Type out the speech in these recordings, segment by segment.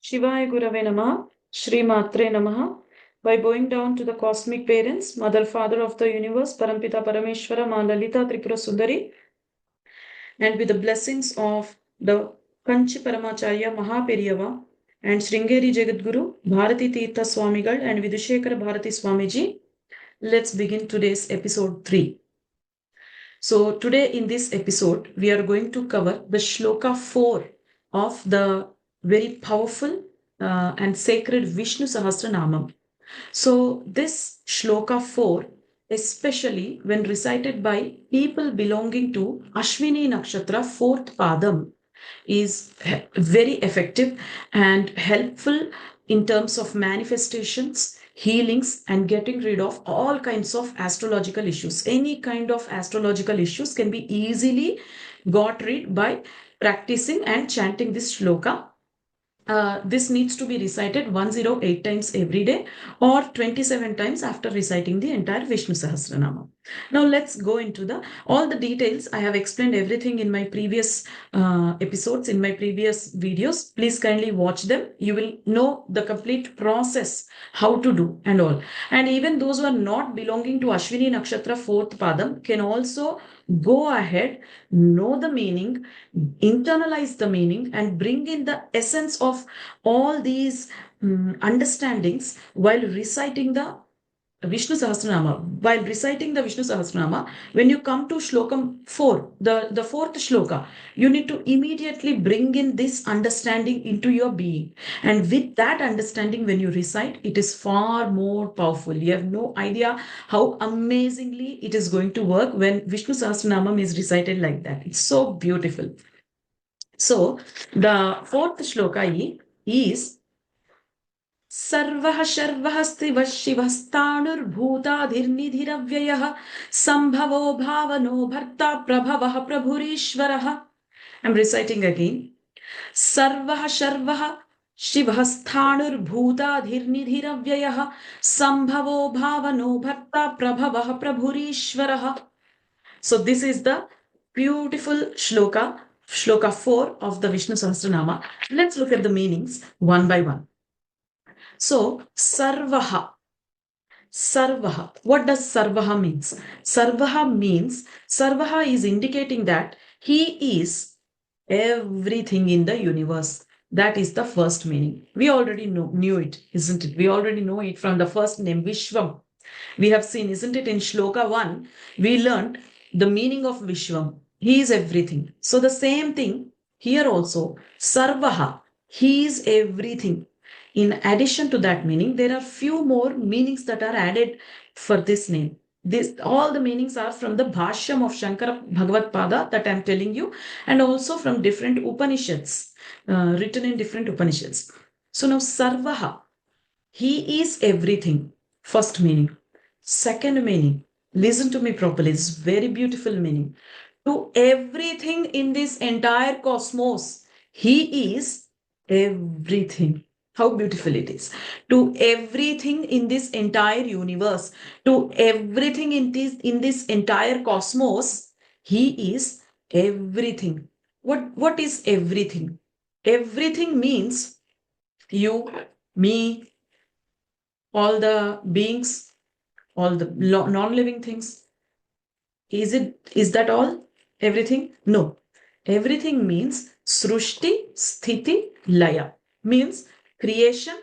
Shivaya Gurave Namaha, Shri Matre Namaha. By bowing down to the cosmic parents, Mother, Father of the universe, Parampita Parameshwara, Ma Lalita Tripura Sundari, and with the blessings of the Kanchi Paramacharya Mahaperiyava and Sringeri Jagadguru, Bharati Tirtha Swamigal and Vidushekara Bharati Swamiji, let's begin today's episode 3. So today in this episode, we are going to cover the Shloka 4 of the very powerful and sacred Vishnu Sahasranamam. So this Shloka 4, especially when recited by people belonging to Ashwini Nakshatra 4th Padam, is very effective and helpful in terms of manifestations, healings, and getting rid of all kinds of astrological issues. Any kind of astrological issues can be easily got rid by practicing and chanting this shloka. This needs to be recited 108 times every day or 27 times after reciting the entire Vishnu Sahasranama. Now let's go into all the details. I have explained everything in my previous episodes, in my previous videos. Please kindly watch them. You will know the complete process, how to do and all. And even those who are not belonging to Ashwini Nakshatra 4th Padam can also go ahead, know the meaning, internalize the meaning, and bring in the essence of all these understandings while reciting the Vishnu Sahasranama. While reciting the Vishnu Sahasranama, when you come to Shlokam 4, the fourth shloka, you need to immediately bring in this understanding into your being. And with that understanding, when you recite, it is far more powerful. You have no idea how amazingly it is going to work when Vishnu Sahasranamam is recited like that. It's so beautiful. So, the fourth shloka is Sarvah Sharvah Sthivah Shivah Sthanur Bhutadi Sambhavo Bhavano Bharta Prabhavah Prabhurishwarah. I'm reciting again. Sarvah Sharvah Shivah Sthanur Bhutadi Sambhavo Bhavano Bharta Prabhavah Prabhurishwarah. So this is the beautiful shloka, Shloka 4 of the Vishnu Sahasranama. Let's look at the meanings one by one. So, Sarvaha. Sarvaha. What does Sarvaha means? Sarvaha is indicating that he is everything in the universe. That is the first meaning. We already knew it, isn't it? We already know it from the first name, Vishwam. We have seen, isn't it? In Shloka 1, we learned the meaning of Vishwam. He is everything. So the same thing here also, Sarvaha. He is everything. In addition to that meaning, there are few more meanings that are added for this name. All the meanings are from the Bhashyam of Shankara Bhagavad Pada that I am telling you, and also from different Upanishads, written in different Upanishads. So now Sarvaha, he is everything. First meaning. Second meaning, listen to me properly, it's very beautiful meaning. To everything in this entire cosmos, he is everything. How beautiful it is. To everything in this entire universe, to everything in this entire cosmos, he is everything. What is everything? Everything means you, me, all the beings, all the non-living things. Is that all? Everything? No. Everything means Srushti, Sthiti, Laya. Means creation,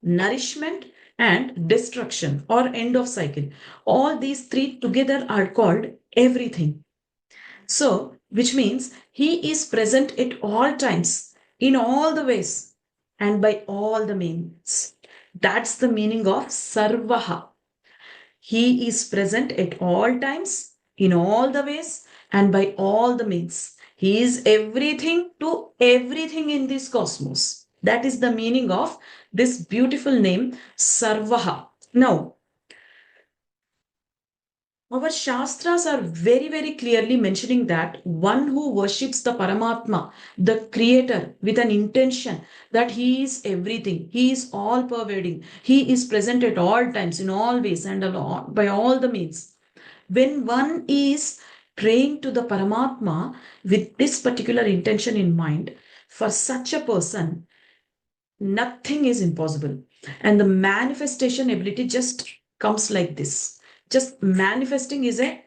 nourishment, and destruction or end of cycle. All these three together are called everything. So, which means he is present at all times, in all the ways, and by all the means. That's the meaning of Sarvaha. He is present at all times, in all the ways, and by all the means. He is everything to everything in this cosmos. That is the meaning of this beautiful name, Sarvaha. Now, our Shastras are very, very clearly mentioning that one who worships the Paramatma, the Creator, with an intention that he is everything, he is all pervading, he is present at all times, in all ways, and by all the means. When one is praying to the Paramatma with this particular intention in mind, for such a person, nothing is impossible. And the manifestation ability just comes like this. Just manifesting is a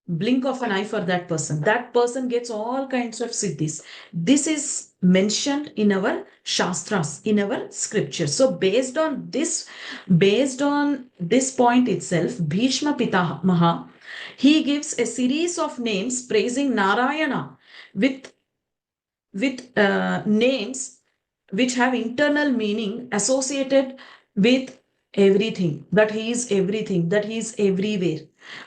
blink of an eye for that person. That person gets all kinds of siddhis. This is mentioned in our shastras, in our scriptures. So based on this point itself, Bhishma Pitamaha, he gives a series of names praising Narayana with names which have internal meaning associated with everything, that he is everything, that he is everywhere.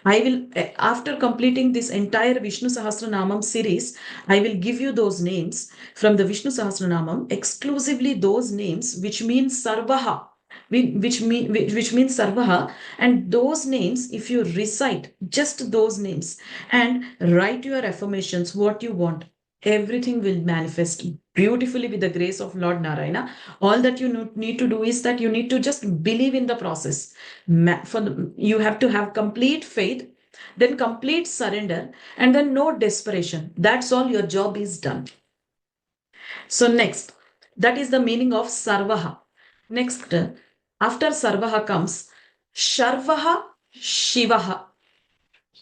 I will, after completing this entire Vishnu Sahasranamam series, I will give you those names from the Vishnu Sahasranamam, exclusively those names which mean Sarvaha, which means Sarvaha, and those names, if you recite just those names and write your affirmations, what you want, everything will manifest beautifully with the grace of Lord Narayana. All that you need to do is that you need to just believe in the process. You have to have complete faith, then complete surrender, and then no desperation. That's all, your job is done. So next, that is the meaning of Sarvaha. Next, after Sarvaha comes Sharvaha, Shivaha.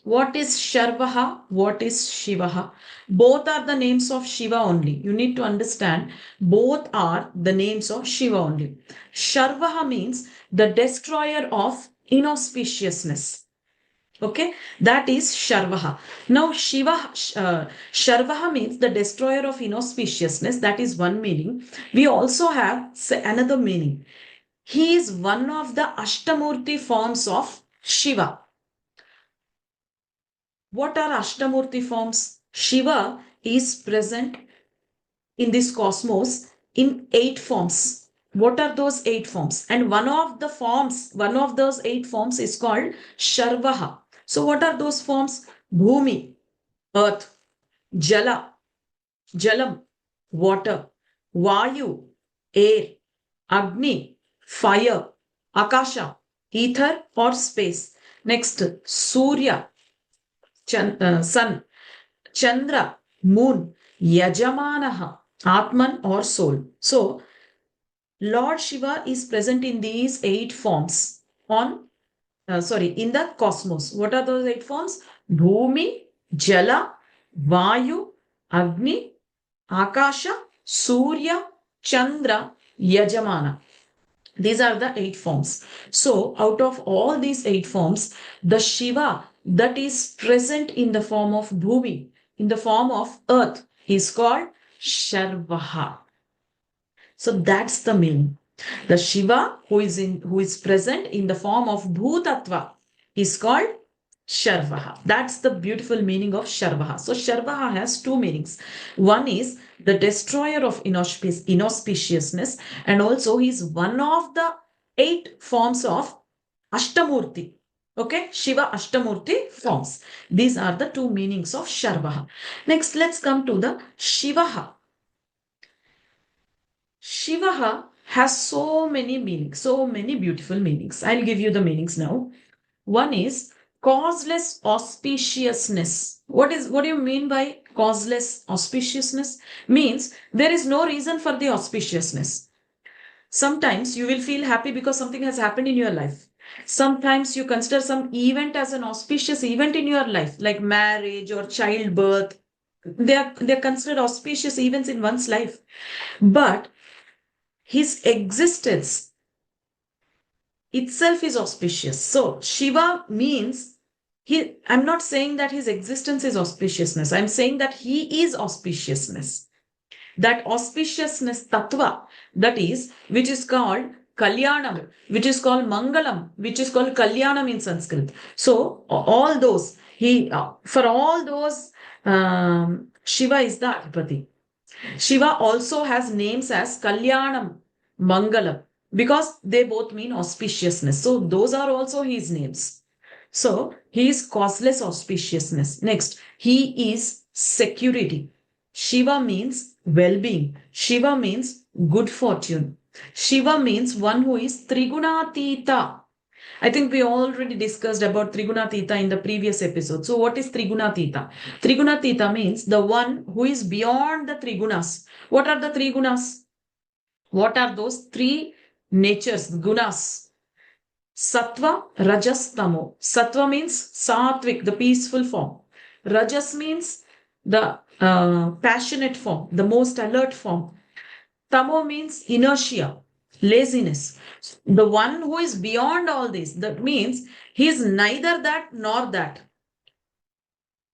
What is Sharvaha? What is Shivaha? Both are the names of Shiva only. You need to understand, both are the names of Shiva only. Sharvaha means the destroyer of inauspiciousness. Okay, that is Sharvaha. Now, Sharvaha means the destroyer of inauspiciousness. That is one meaning. We also have another meaning. He is one of the Ashtamurti forms of Shiva. What are Ashtamurti forms? Shiva is present in this cosmos in 8 forms. What are those 8 forms? And one of those 8 forms is called Sharvaha. So what are those forms? Bhumi, earth; Jala, Jalam, water; Vayu, air; Agni, fire; Akasha, ether or space. Next, Surya, sun; Chandra, moon; Yajamanaha, Atman or soul. So, Lord Shiva is present in these 8 forms in the cosmos. What are those 8 forms? Bhumi, Jala, Vayu, Agni, Akasha, Surya, Chandra, Yajamana. These are the 8 forms. So, out of all these 8 forms, the Shiva that is present in the form of Bhumi, in the form of earth, is called Sharvaha. So that's the meaning. The Shiva who is present in the form of Bhutatva is called Sharvaha. That's the beautiful meaning of Sharvaha. So Sharvaha has 2 meanings. One is the destroyer of inauspiciousness, and also he is one of the 8 forms of Ashtamurti. Okay, Shiva Ashtamurti forms. These are the 2 meanings of Sharvaha. Next, let's come to the Shivaha. Shivaha has so many meanings, so many beautiful meanings. I'll give you the meanings now. One is causeless auspiciousness. What do you mean by causeless auspiciousness? Means there is no reason for the auspiciousness. Sometimes you will feel happy because something has happened in your life. Sometimes you consider some event as an auspicious event in your life, like marriage or childbirth. They're considered auspicious events in one's life. But his existence itself is auspicious. So Shiva means I'm not saying that his existence is auspiciousness. I'm saying that he is auspiciousness. That auspiciousness tattva, that is, which is called Kalyanam, which is called Mangalam, which is called Kalyanam in Sanskrit. So all those, for all those, Shiva is the Adipati. Shiva also has names as Kalyanam, Mangalam, because they both mean auspiciousness. So those are also his names. So he is causeless auspiciousness. Next, he is security. Shiva means well-being. Shiva means good fortune. Shiva means one who is Trigunatita. I think we already discussed about Trigunatita in the previous episode. So what is Trigunatita? Trigunatita means the one who is beyond the Trigunas. What are the Trigunas? What are those three natures, gunas? Sattva, Rajas, Tamo. Sattva means sattvic, the peaceful form. Rajas means the passionate form, the most alert form. Tamo means inertia, laziness. The one who is beyond all this, that means he is neither that nor that.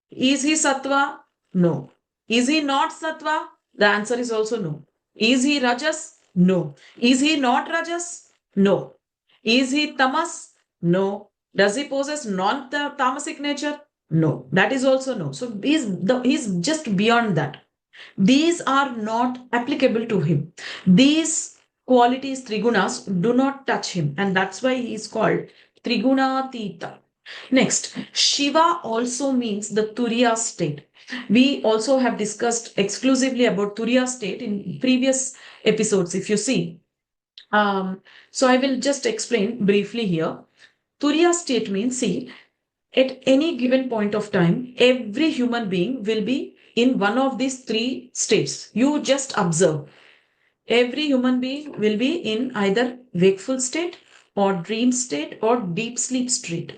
Is he sattva? No. Is he not sattva? The answer is also no. Is he rajas? No. Is he not rajas? No. Is he tamas? No. Does he possess non-tamasic nature? No. That is also no. So he's just beyond that. These are not applicable to him. These qualities, trigunas, do not touch him. And that's why he is called Trigunatita. Next, Shiva also means the Turiya state. We also have discussed exclusively about Turiya state in previous episodes, if you see. So I will just explain briefly here. Turiya state means, see, at any given point of time, every human being will be in one of these three states. You just observe. Every human being will be in either wakeful state or dream state or deep sleep state.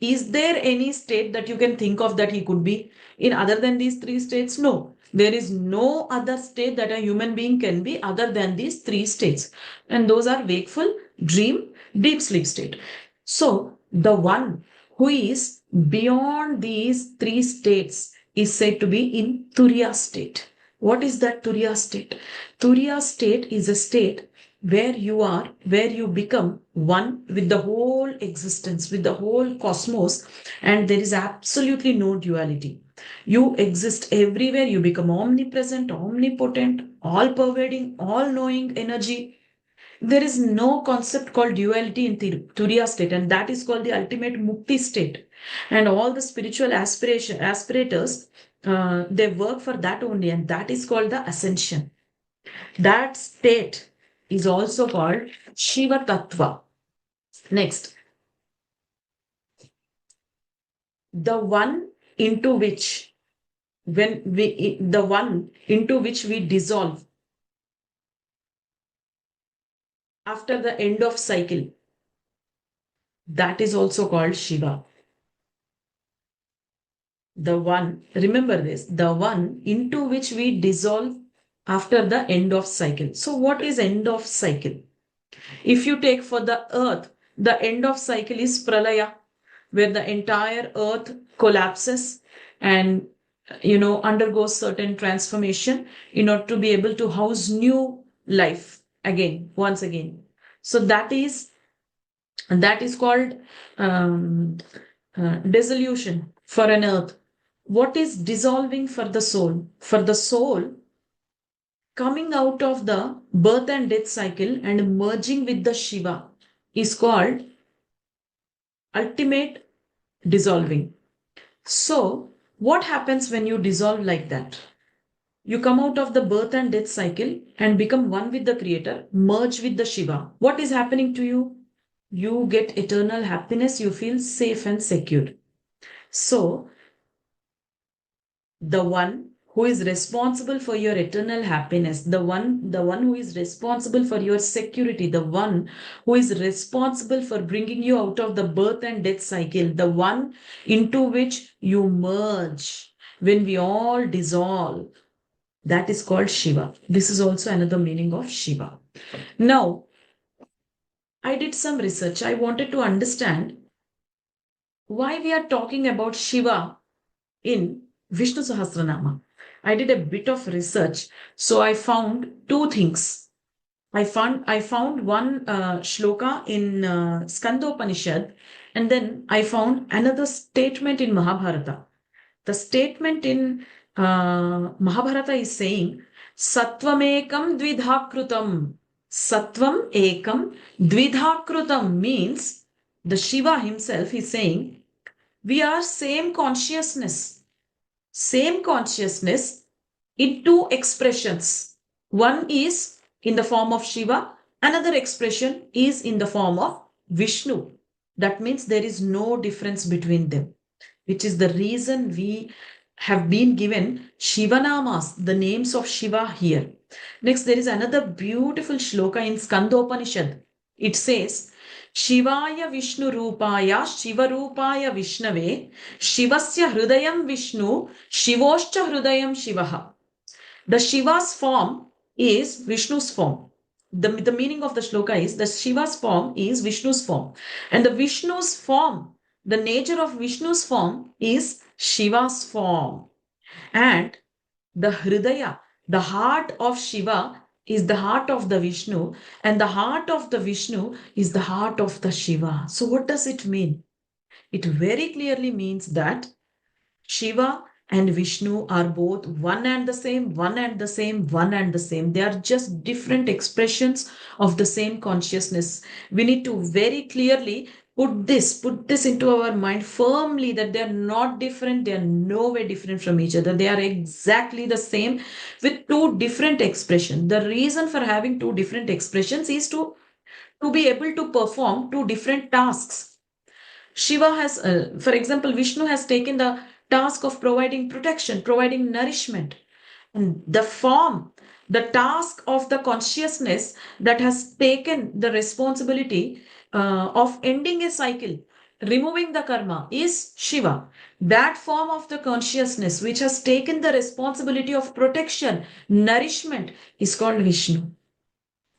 Is there any state that you can think of that he could be in other than these three states? No. There is no other state that a human being can be other than these three states. And those are wakeful, dream, deep sleep state. So the one who is beyond these three states is said to be in Turiya state. What is that Turiya state? Turiya state is a state where you become one with the whole existence, with the whole cosmos, and there is absolutely no duality. You exist everywhere, you become omnipresent, omnipotent, all-pervading, all-knowing energy. There is no concept called duality in Turiya state, and that is called the ultimate mukti state. And all the spiritual aspirators, they work for that only, and that is called the ascension. That state is also called Shiva Tattva. Next, the one into which we dissolve after the end of cycle, that is also called Shiva. The one, remember this, the one into which we dissolve after the end of cycle. So what is end of cycle? If you take for the earth, the end of cycle is pralaya, where the entire earth collapses and undergoes certain transformation in order to be able to house new life once again. So that is called dissolution for an earth. What is dissolving for the soul? For the soul, coming out of the birth and death cycle and merging with the Shiva is called ultimate dissolving. So what happens when you dissolve like that? You come out of the birth and death cycle and become one with the Creator, merge with the Shiva. What is happening to you? You get eternal happiness. You feel safe and secure. So the one who is responsible for your eternal happiness, the one who is responsible for your security, the one who is responsible for bringing you out of the birth and death cycle, the one into which you merge when we all dissolve, that is called Shiva. This is also another meaning of Shiva. Now, I did some research. I wanted to understand why we are talking about Shiva in Vishnu Sahasranama. I did a bit of research. So I found two things. I found one shloka in Skandopanishad, and then I found another statement in Mahabharata. The statement in Mahabharata is saying, Sattvam dvidhakrutam. Sattvam ekam dvidhakrutam means the Shiva himself is saying, we are same consciousness in two expressions. One is in the form of Shiva, another expression is in the form of Vishnu. That means there is no difference between them, which is the reason we have been given Shivanamas, the names of Shiva here. Next, there is another beautiful shloka in Skandopanishad. It says, Shivaya Vishnu Rupaya Shiva Rupaya Vishnave Shivasya Hrudayam Vishnu Shivoscha Hrudayam Shivaha. The Shiva's form is Vishnu's form. The meaning of the shloka is the Shiva's form is Vishnu's form. And the Vishnu's form, the nature of Vishnu's form is Shiva's form. And the Hridaya, the heart of Shiva is the heart of the Vishnu, and the heart of the Vishnu is the heart of the Shiva. So what does it mean? It very clearly means that Shiva and Vishnu are both one and the same, one and the same, one and the same. They are just different expressions of the same consciousness. We need to very clearly put this into our mind firmly, that they are not different. They are no way different from each other. They are exactly the same with two different expressions. The reason for having two different expressions is to be able to perform two different tasks. Shiva has, for example, Vishnu has taken the task of providing protection, providing nourishment. And the form, the task of the consciousness that has taken the responsibility of ending a cycle, removing the karma, is Shiva. That form of the consciousness which has taken the responsibility of protection, nourishment, is called Vishnu.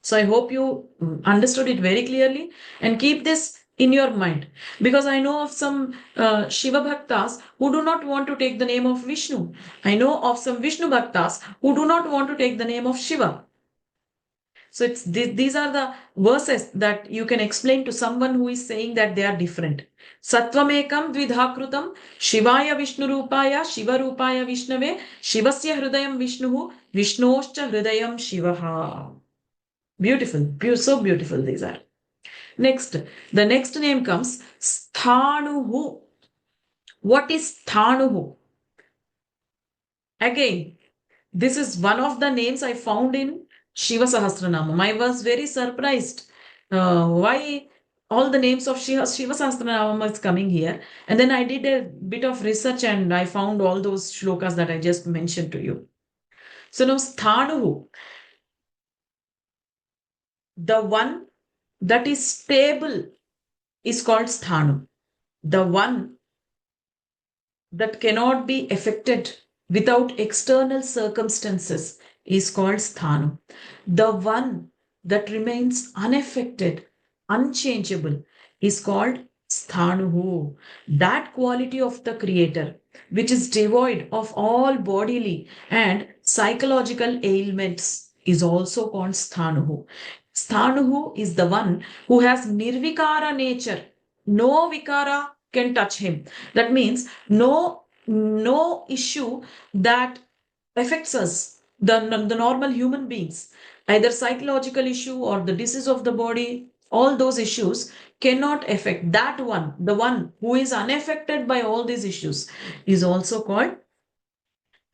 So I hope you understood it very clearly, and keep this in your mind, because I know of some Shiva bhaktas who do not want to take the name of Vishnu. I know of some Vishnu bhaktas who do not want to take the name of Shiva. So these are the verses that you can explain to someone who is saying that they are different. Sattvamekam dvidhakrutam Shivaya Vishnu Rupaya Shiva Rupaya Vishnave Shivasya Hrudayam Vishnuhu Vishnoscha Hrudayam Shivaha. Beautiful, so beautiful these are. Next, the next name comes Sthanuhu. What is Sthanuhu? Again, this is one of the names I found in Shiva Sahasranamam. I was very surprised why all the names of Shiva Sahasranamam is coming here. And then I did a bit of research and I found all those shlokas that I just mentioned to you. So now Sthanuhu, the one that is stable, is called Sthanu. The one that cannot be affected without external circumstances is called Sthanu. The one that remains unaffected, unchangeable, is called Sthanuhu. That quality of the Creator, which is devoid of all bodily and psychological ailments, is also called Sthanuhu. Sthanuhu is the one who has nirvikara nature. No vikara can touch him. That means no issue that affects us, the normal human beings, either psychological issue or the disease of the body, all those issues cannot affect that one. The one who is unaffected by all these issues is also called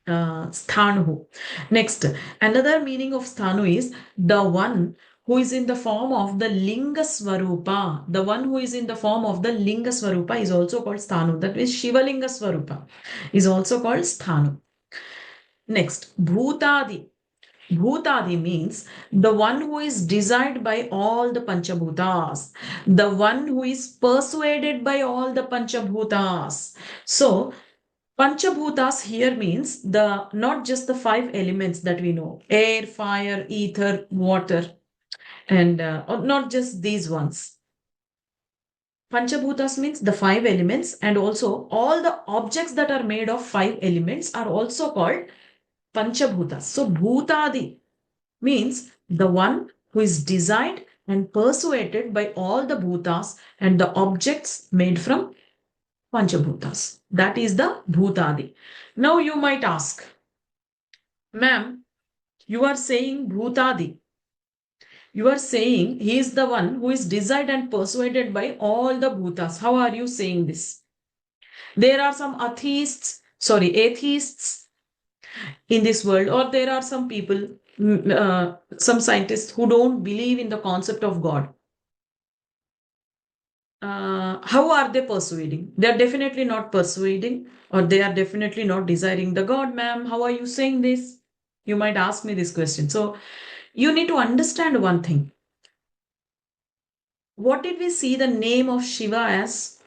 Sthanuhu. Next, another meaning of Sthanu is the one who is in the form of the Linga Swarupa. The one who is in the form of the Linga Swarupa is also called Sthanu. That means Shiva Linga Swarupa is also called Sthanu. Next, Bhutadi. Bhutadi means the one who is desired by all the Panchabhutas, the one who is persuaded by all the Panchabhutas. So, Panchabhutas here means not just the five elements that we know, air, fire, ether, water, and not just these ones. Panchabhutas means the five elements, and also all the objects that are made of five elements are also called Panchabhutas. So Bhutadi means the one who is desired and persuaded by all the bhutas and the objects made from Panchabhutas. That is the Bhutadi. Now you might ask, ma'am, you are saying Bhutadi. You are saying he is the one who is desired and persuaded by all the bhutas. How are you saying this? There are some atheists in this world, or there are some people, some scientists who don't believe in the concept of God. How are they persuading? They are definitely not persuading, or they are definitely not desiring the God, ma'am. How are you saying this? You might ask me this question. So you need to understand one thing. What did we see the name of Shiva as?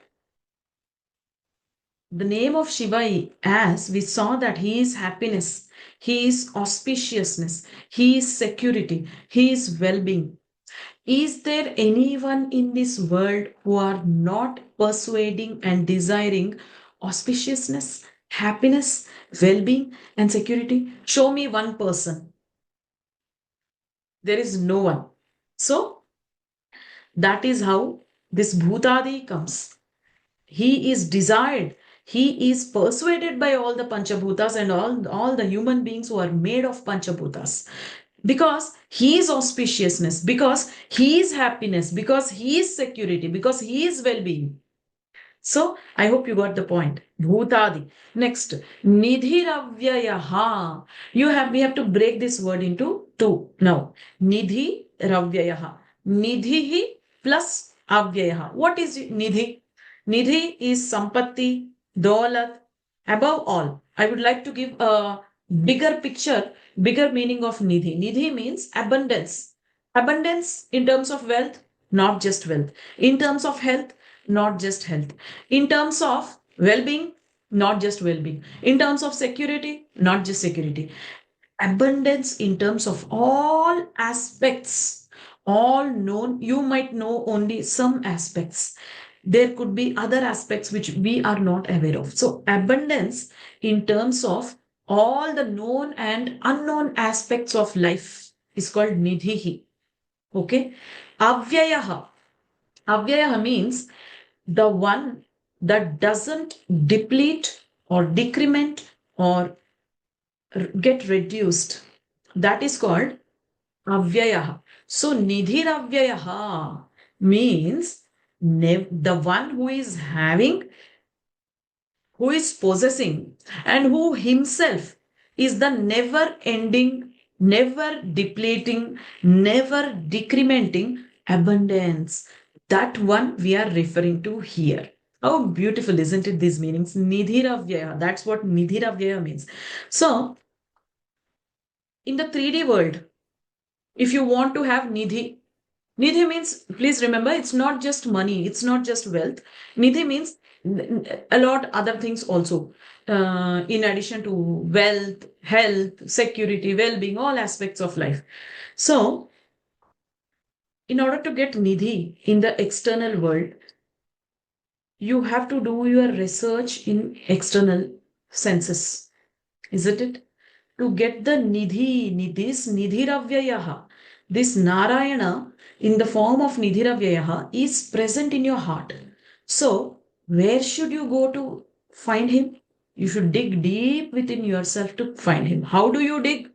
The name of Shiva, as we saw that he is happiness, he is auspiciousness, he is security, he is well-being. Is there anyone in this world who are not persuading and desiring auspiciousness, happiness, well-being, and security? Show me one person. There is no one. So that is how this Bhutadi comes. He is desired. He is persuaded by all the Panchabhutas and all the human beings who are made of Panchabhutas. Because he is auspiciousness, because he is happiness, because he is security, because he is well-being. So I hope you got the point. Bhutadi. Next, Nidhi-ravyayaha. We have to break this word into two. Now, Nidhi-ravyayaha. Nidhi plus avyayaha. What is Nidhi? Nidhi is sampatti, daulat. Above all, I would like to give a bigger picture, bigger meaning of Nidhi. Nidhi means abundance. Abundance in terms of wealth, not just wealth. In terms of health, not just health. In terms of well-being, not just well-being. In terms of security, not just security. Abundance in terms of all aspects, all known. You might know only some aspects. There could be other aspects which we are not aware of. So abundance in terms of all the known and unknown aspects of life is called Nidhi. Okay. Avyayaha. Avyayaha means the one that doesn't deplete or decrement or get reduced. That is called avyayaha. So nidhiravyayaha means the one who is having, who is possessing, and who himself is the never ending, never depleting, never decrementing abundance. That one we are referring to here. How beautiful, isn't it, these meanings? Nidhiravyaha. That's what Nidhiravyaha means. So, in the 3D world, if you want to have Nidhi, Nidhi means, please remember, it's not just money, it's not just wealth. Nidhi means a lot other things also. In addition to wealth, health, security, well-being, all aspects of life. So, in order to get Nidhi in the external world, you have to do your research in external senses, isn't it? To get the Nidhi, this Nidhiravyayaha, this Narayana in the form of Nidhiravyayaha is present in your heart. So, where should you go to find him? You should dig deep within yourself to find him. How do you dig?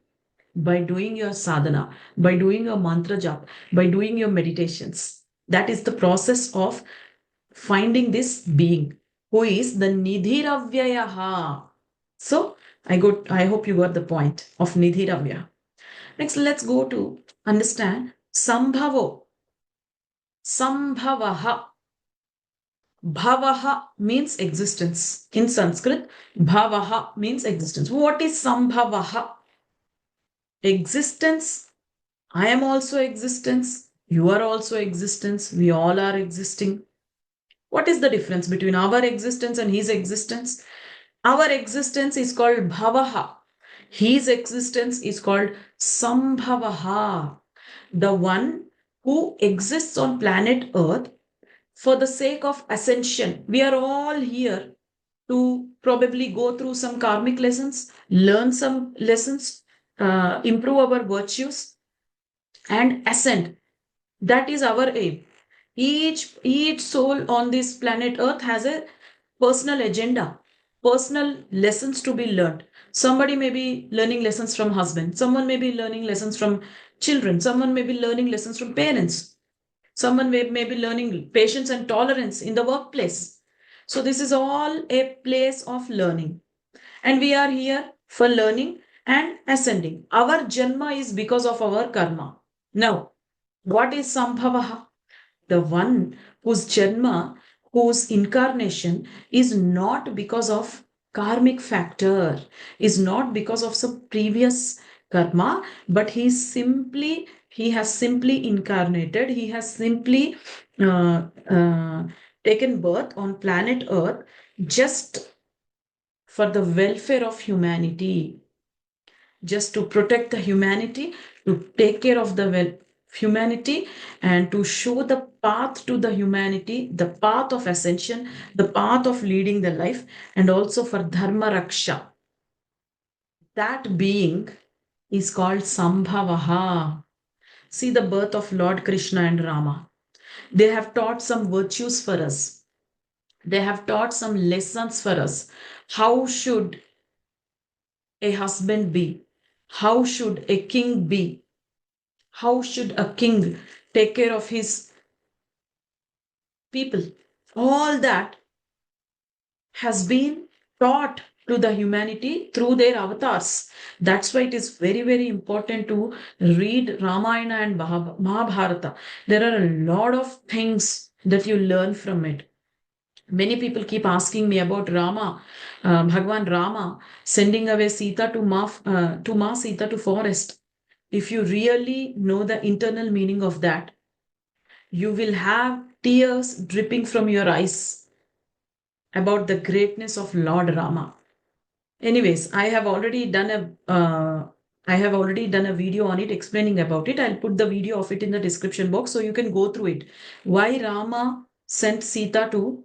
By doing your sadhana, by doing your mantra jap, by doing your meditations. That is the process of finding this being who is the Nidhiravyayaha. So I hope you got the point of Nidhiravya. Next, let's go to understand Sambhavo. Sambhavaha. Bhavaha means existence. In Sanskrit, Bhavaha means existence. What is Sambhavaha? Existence. I am also existence. You are also existence. We all are existing. What is the difference between our existence and his existence? Our existence is called Bhavaha. His existence is called Sambhavaha. The one who exists on planet Earth for the sake of ascension. We are all here to probably go through some karmic lessons, learn some lessons, improve our virtues, and ascend. That is our aim. Each soul on this planet Earth has a personal agenda, personal lessons to be learned. Somebody may be learning lessons from husband. Someone may be learning lessons from children. Someone may be learning lessons from parents. Someone may be learning patience and tolerance in the workplace. So this is all a place of learning. And we are here for learning and ascending. Our janma is because of our karma. Now, what is Sambhavaha? The one whose janma, whose incarnation is not because of karmic factor, is not because of some previous karma, but he has simply incarnated, he has simply taken birth on planet Earth just for the welfare of humanity, just to protect the humanity, to take care of the humanity, and to show the path to the humanity, the path of ascension, the path of leading the life, and also for dharma raksha. That being is called Sambhava. See the birth of Lord Krishna and Rama. They have taught some virtues for us. They have taught some lessons for us. How should a husband be? How should a king be? How should a king take care of his people? All that has been taught to the humanity through their avatars. That's why it is very, very important to read Ramayana and Mahabharata. There are a lot of things that you learn from it. Many people keep asking me about Rama, Bhagwan Rama, sending away Sita to Ma Sita to forest. If you really know the internal meaning of that, you will have tears dripping from your eyes about the greatness of Lord Rama. Anyways, I have already done a video on it explaining about it. I'll put the video of it in the description box so you can go through it. Why Rama sent Sita to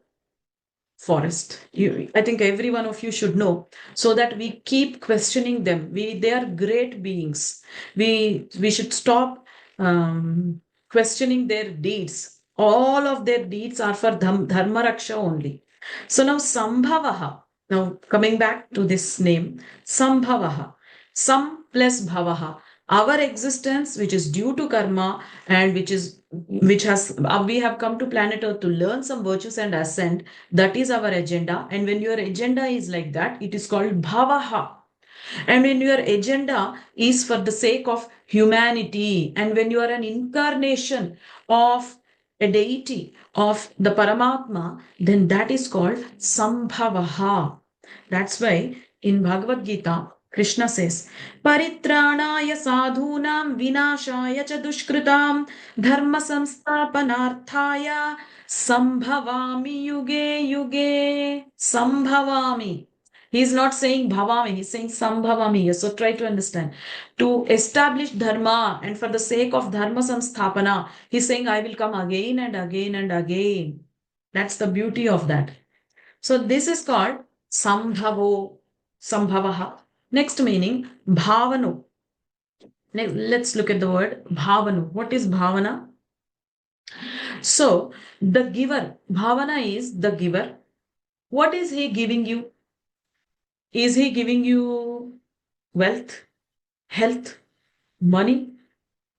forest? I think every one of you should know, so that we keep questioning them. They are great beings. We should stop questioning their deeds. All of their deeds are for dharma raksha only. So now Sambhavaha. Now coming back to this name, Sambhavaha. Sam plus Bhavaha. Our existence, which is due to karma, and we have come to planet Earth to learn some virtues and ascend. That is our agenda. And when your agenda is like that, it is called Bhavaha. And when your agenda is for the sake of humanity, and when you are an incarnation of a deity, of the Paramatma, then that is called Sambhavaha. That's why in Bhagavad Gita, Krishna says, Paritranaya sadhunam vinashaya cha dushkritam dharma samsthapanarthaya sambhavami yuge yuge. Sambhavami. He is not saying bhavami, he is saying sambhavami. So try to understand. To establish dharma and for the sake of dharma samsthapana, he is saying, I will come again and again and again. That's the beauty of that. So this is called Sambhavaha. Next meaning, bhavanu. Let's look at the word bhavanu. What is bhavana? So the giver, bhavana is the giver. What is he giving you? Is he giving you wealth, health, money?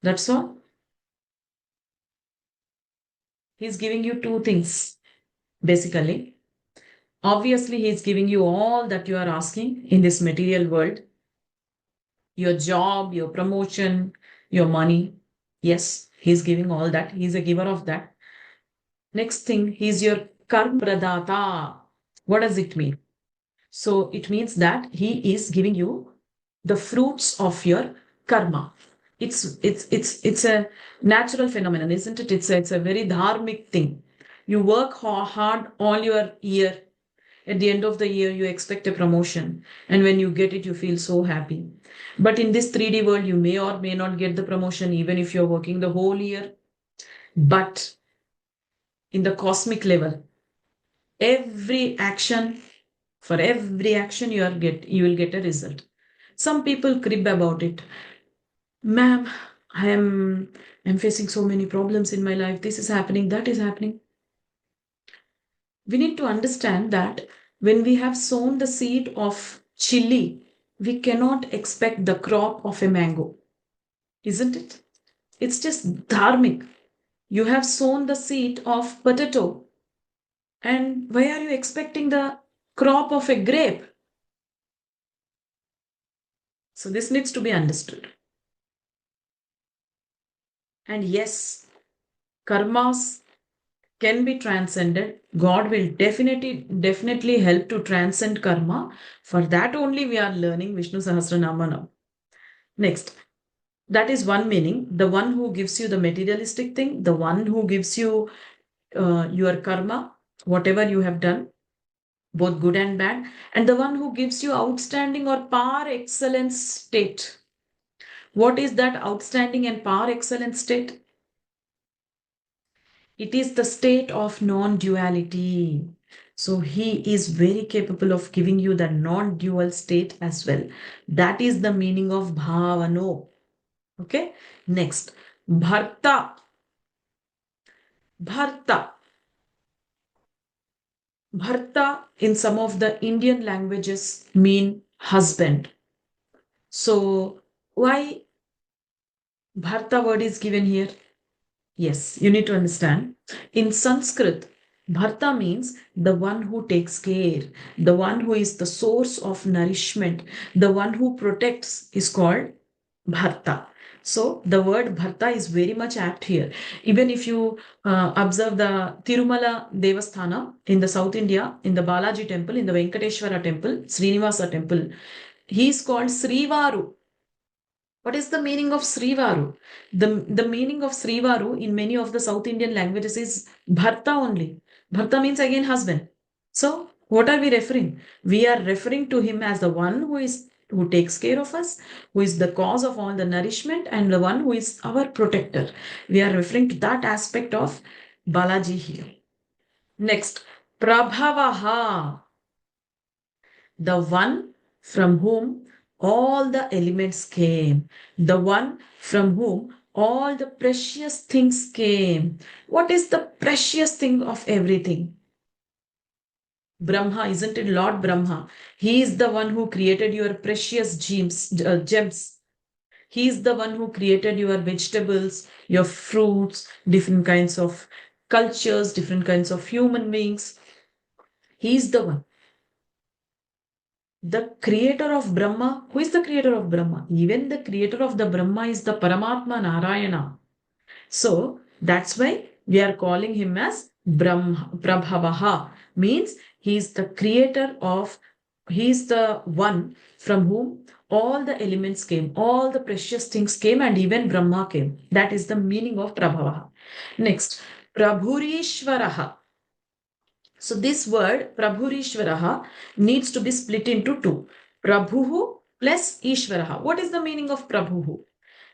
That's all. He's giving you two things, basically. Obviously, he's giving you all that you are asking in this material world. Your job, your promotion, your money. Yes, he's giving all that. He's a giver of that. Next thing, he's your karma pradata. What does it mean? So it means that he is giving you the fruits of your karma. It's a natural phenomenon, isn't it? It's a very dharmic thing. You work hard all your year. At the end of the year, you expect a promotion. And when you get it, you feel so happy. But in this 3D world, you may or may not get the promotion, even if you're working the whole year. But in the cosmic level, for every action you will get a result. Some people crib about it. Ma'am, I'm facing so many problems in my life. This is happening, that is happening. We need to understand that when we have sown the seed of chili, we cannot expect the crop of a mango. Isn't it? It's just dharmic. You have sown the seed of potato. And why are you expecting the crop of a grape? So this needs to be understood. And yes, karmas can be transcended. God will definitely help to transcend karma. For that only we are learning Vishnu Sahasranama now. Next, that is one meaning. The one who gives you the materialistic thing, the one who gives you your karma, whatever you have done, both good and bad, and the one who gives you outstanding or par excellence state. What is that outstanding and par excellence state? It is the state of non-duality. So he is very capable of giving you the non-dual state as well. That is the meaning of bhavano. Okay. Next, Bharta. Bharta. Bharta in some of the Indian languages mean husband. So why Bharta word is given here? Yes, you need to understand. In Sanskrit, Bharta means the one who takes care, the one who is the source of nourishment, the one who protects is called Bharta. So the word Bharta is very much apt here. Even if you observe the Tirumala Devasthana in the South India, in the Balaji temple, in the Venkateshwara temple, Srinivasa temple, he is called Srivaru. What is the meaning of Srivaru? The meaning of Srivaru in many of the South Indian languages is Bharta only. Bharta means again husband. So what are we referring? We are referring to him as the one who takes care of us, who is the cause of all the nourishment, and the one who is our protector. We are referring to that aspect of Balaji here. Next, Prabhavaha, the one from whom all the elements came, the one from whom all the precious things came. What is the precious thing of everything? Brahma, isn't it Lord Brahma? He is the one who created your precious gems. He is the one who created your vegetables, your fruits, different kinds of cultures, different kinds of human beings. He is the one. The creator of Brahma, who is the creator of Brahma? Even the creator of the Brahma is the Paramatma Narayana. So that's why we are calling him as Brahma, Prabhavaha, means he is the creator of, he is the one from whom all the elements came, all the precious things came, and even Brahma came. That is the meaning of Prabhavaha. Next, Prabhurishvaraha. So this word Prabhurishvaraha needs to be split into two. Prabhuhu plus Ishvaraha. What is the meaning of Prabhuhu?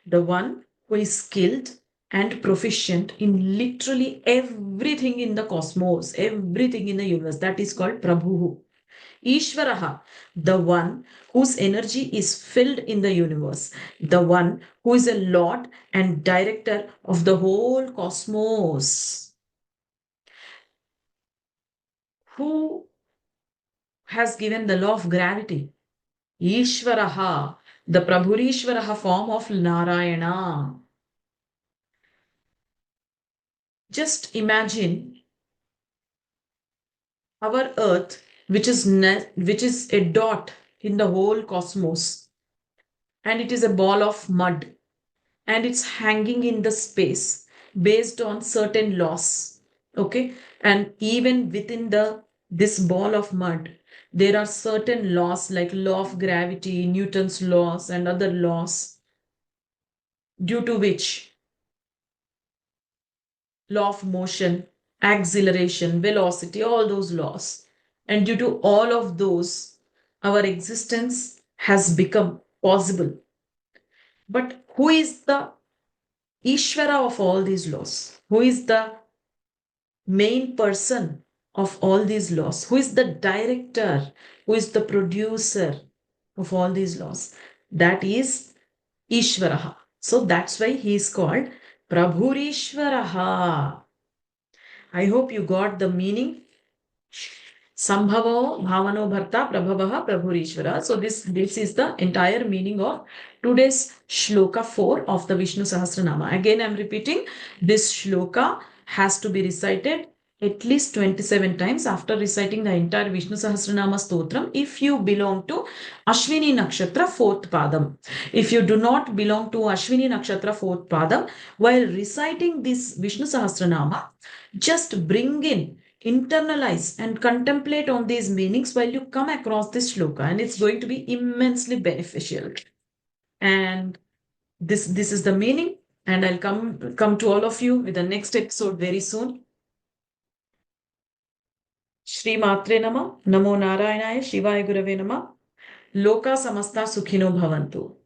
The one who is skilled and proficient in literally everything in the cosmos, everything in the universe. That is called Prabhuhu. Ishvaraha, the one whose energy is filled in the universe, the one who is a lord and director of the whole cosmos. Who has given the law of gravity? Ishvaraha, the Prabhurishvaraha form of Narayana. Just imagine our earth, which is a dot in the whole cosmos, and it is a ball of mud, and it's hanging in the space based on certain laws. Okay, and even within this ball of mud, there are certain laws like law of gravity, Newton's laws, and other laws, due to which law of motion, acceleration, velocity, all those laws. And due to all of those, our existence has become possible. But who is the Ishvara of all these laws? Who is the main person of all these laws? Who is the director? Who is the producer of all these laws? That is Ishvaraha. So that's why he is called Prabhurishvaraha. I hope you got the meaning. Sambhava, Bhavano Bharta, Prabhavaha, Prabhurishvara. So this is the entire meaning of today's Shloka 4 of the Vishnu Sahasranama. Again, I'm repeating, this Shloka has to be recited at least 27 times after reciting the entire Vishnu Sahasranama Stotram if you belong to Ashwini Nakshatra 4th Padam. If you do not belong to Ashwini Nakshatra 4th Padam, while reciting this Vishnu Sahasranama, just bring in, internalize and contemplate on these meanings while you come across this shloka, and it's going to be immensely beneficial. And this is the meaning. And I'll come to all of you with the next episode very soon. Shri Matre Nama, Namo Narayanaaya, Shivaya Gurave Nama. Loka samasta sukhino bhavantu.